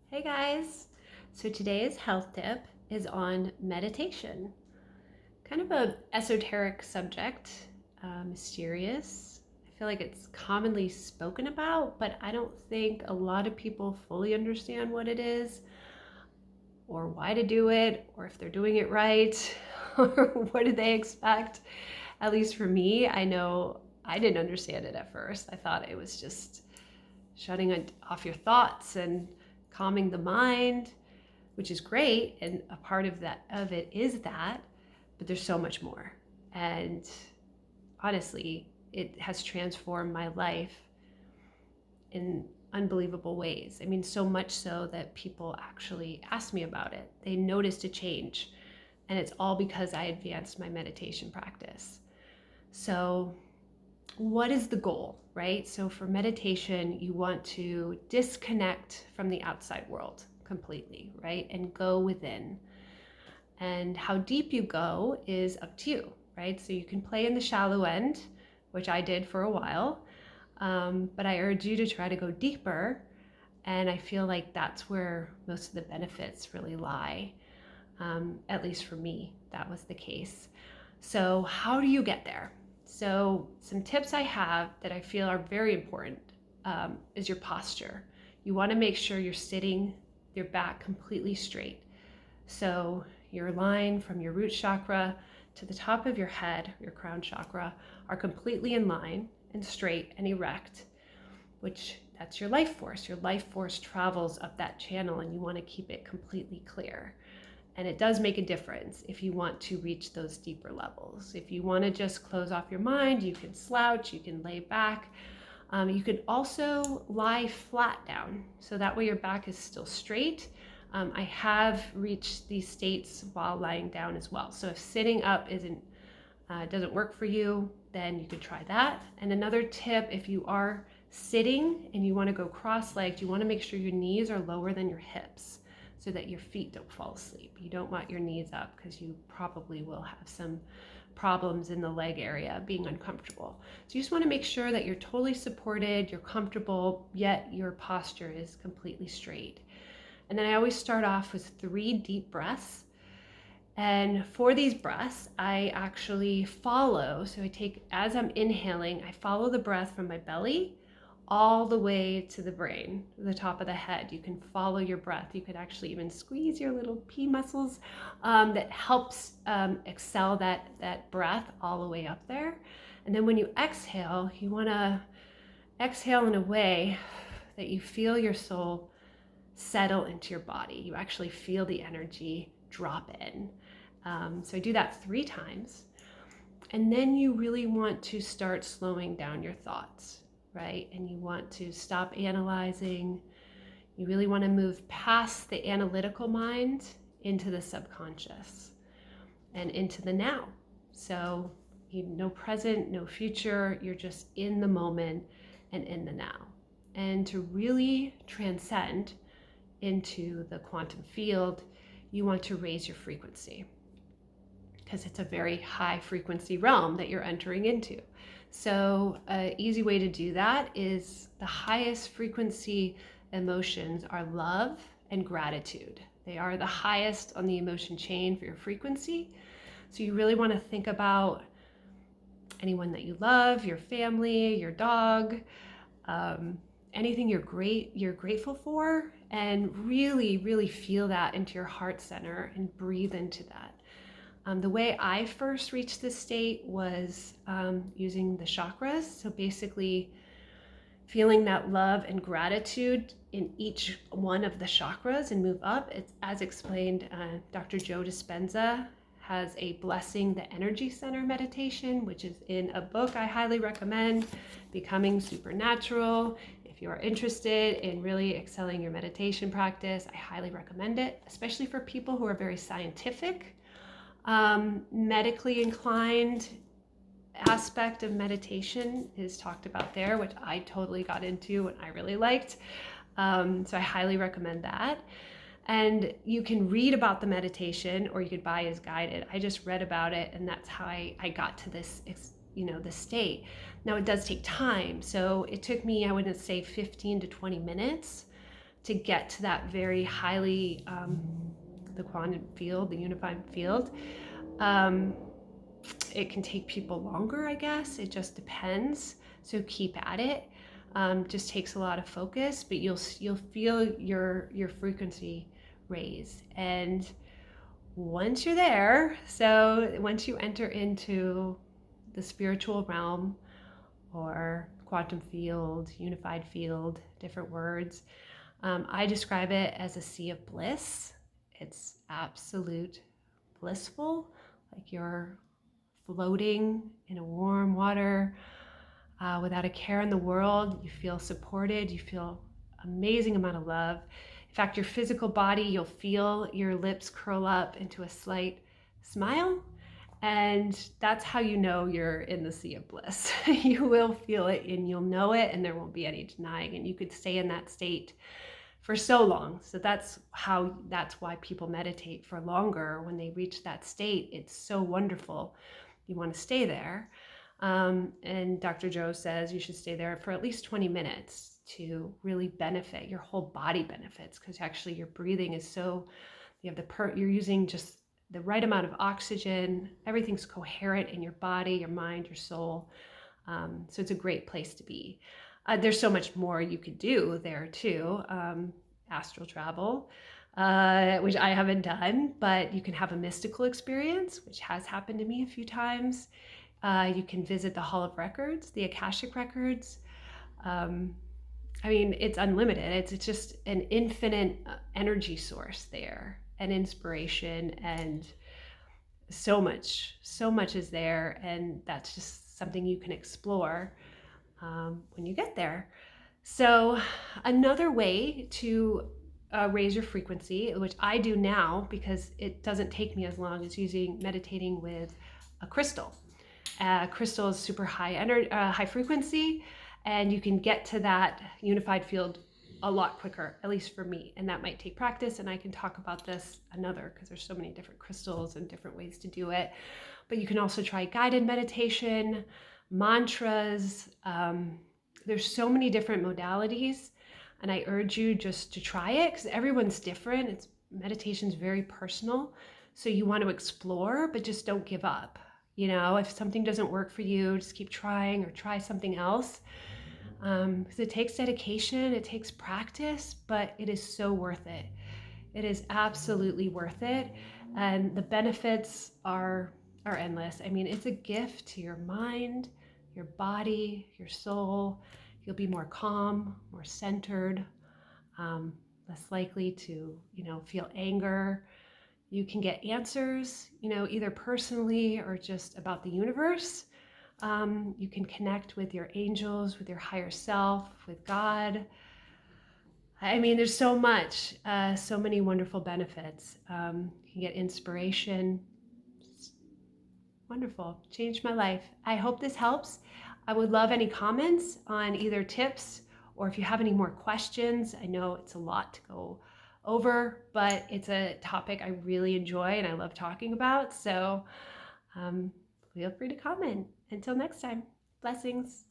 Hey guys! So today's health tip is on meditation. Kind of a esoteric subject, mysterious. I feel like it's commonly spoken about, but I don't think a lot of people fully understand what it is, or why to do it, or if they're doing it right, or what do they expect. At least for me, I know I didn't understand it at first. I thought it was just shutting off your thoughts and calming the mind, which is great, and a part of it is that, but there's so much more. And honestly, it has transformed my life in unbelievable ways. I mean, so much so that people actually ask me about it. They noticed a change, and it's all because I advanced my meditation practice. So what is the goal, right? So for meditation, you want to disconnect from the outside world completely, right? And go within. And how deep you go is up to you, right? So you can play in the shallow end, which I did for a while, but I urge you to try to go deeper. And I feel like that's where most of the benefits really lie. At least for me, that was the case. So how do you get there? So some tips I have that I feel are very important is your posture. You want to make sure you're sitting your back completely straight. So your line from your root chakra to the top of your head, your crown chakra, are completely in line and straight and erect, which that's your life force. Your life force travels up that channel and you want to keep it completely clear. And it does make a difference if you want to reach those deeper levels. If you want to just close off your mind, you can slouch, you can lay back. You can also lie flat down, so that way your back is still straight. I have reached these states while lying down as well. So if sitting up doesn't work for you, then you could try that. And another tip, if you are sitting and you want to go cross-legged, you want to make sure your knees are lower than your hips, so that your feet don't fall asleep. You don't want your knees up because you probably will have some problems in the leg area being uncomfortable. So you just want to make sure that you're totally supported, you're comfortable, yet your posture is completely straight. And then I always start off with 3 deep breaths. And for these breaths, I actually follow. So as I'm inhaling, I follow the breath from my belly all the way to the brain, the top of the head. You can follow your breath. You could actually even squeeze your little pea muscles that helps excel that breath all the way up there. And then when you exhale, you want to exhale in a way that you feel your soul settle into your body. You actually feel the energy drop in. So I do that 3 times. And then you really want to start slowing down your thoughts, right? And you want to stop analyzing. You really want to move past the analytical mind into the subconscious and into the now. So no present, no future. You're just in the moment and in the now. And to really transcend into the quantum field, you want to raise your frequency, because it's a very high frequency realm that you're entering into. So an easy way to do that is the highest frequency emotions are love and gratitude. They are the highest on the emotion chain for your frequency. So you really want to think about anyone that you love, your family, your dog, anything you're grateful for, and really, really feel that into your heart center and breathe into that. The way I first reached this state was using the chakras. So basically feeling that love and gratitude in each one of the chakras and move up. It's as explained, Dr. Joe Dispenza has a Blessing the Energy Center meditation, which is in a book I highly recommend, Becoming Supernatural. If you are interested in really excelling your meditation practice, I highly recommend it, especially for people who are very scientific. Medically inclined aspect of meditation is talked about there, which I totally got into and I really liked. So I highly recommend that. And you can read about the meditation, or you could buy as guided. I just read about it, and that's how I got to this, this state. Now it does take time. So it took me, I wouldn't say 15 to 20 minutes to get to that very highly, the quantum field, the unified field. Um, it can take people longer, I guess. It just depends. So keep at it. Just takes a lot of focus, but you'll feel your frequency raise. And once you're there, so once you enter into the spiritual realm or quantum field, unified field, different words, I describe it as a sea of bliss. It's absolute blissful, like you're floating in a warm water without a care in the world. You feel supported. You feel amazing amount of love. In fact, your physical body, you'll feel your lips curl up into a slight smile. And that's how you know you're in the sea of bliss. You will feel it and you'll know it, and there won't be any denying. And you could stay in that state for so long. So that's why people meditate for longer. When they reach that state, it's so wonderful. You want to stay there. And Dr. Joe says you should stay there for at least 20 minutes to really benefit. Your whole body benefits, because actually your breathing is so, you have you're using just the right amount of oxygen. Everything's coherent in your body, your mind, your soul. So it's a great place to be. There's so much more you could do there too. Astral travel, which I haven't done, but you can have a mystical experience, which has happened to me a few times. You can visit the Hall of Records, the Akashic Records. I mean, it's unlimited. It's just an infinite energy source there, and inspiration, and so much is there. And that's just something you can explore when you get there. So another way to raise your frequency, which I do now because it doesn't take me as long, is meditating with a crystal. Crystal is super high frequency, and you can get to that unified field a lot quicker, at least for me. And that might take practice, and I can talk about this because there's so many different crystals and different ways to do it. But you can also try guided meditation, mantras. There's so many different modalities, and I urge you just to try it, because everyone's different. Meditation's very personal, so you want to explore, but just don't give up. If something doesn't work for you, just keep trying, or try something else. Because it takes dedication, it takes practice, but it is so worth it. It is absolutely worth it, and the benefits are endless. I mean, it's a gift to your mind, your body, your soul. You'll be more calm, more centered, less likely to, feel anger. You can get answers, either personally or just about the universe. You can connect with your angels, with your higher self, with God. I mean, there's so much, so many wonderful benefits. You can get inspiration. It's wonderful. Changed my life. I hope this helps. I would love any comments on either tips, or if you have any more questions. I know it's a lot to go over, but it's a topic I really enjoy and I love talking about. So feel free to comment. Until next time, blessings.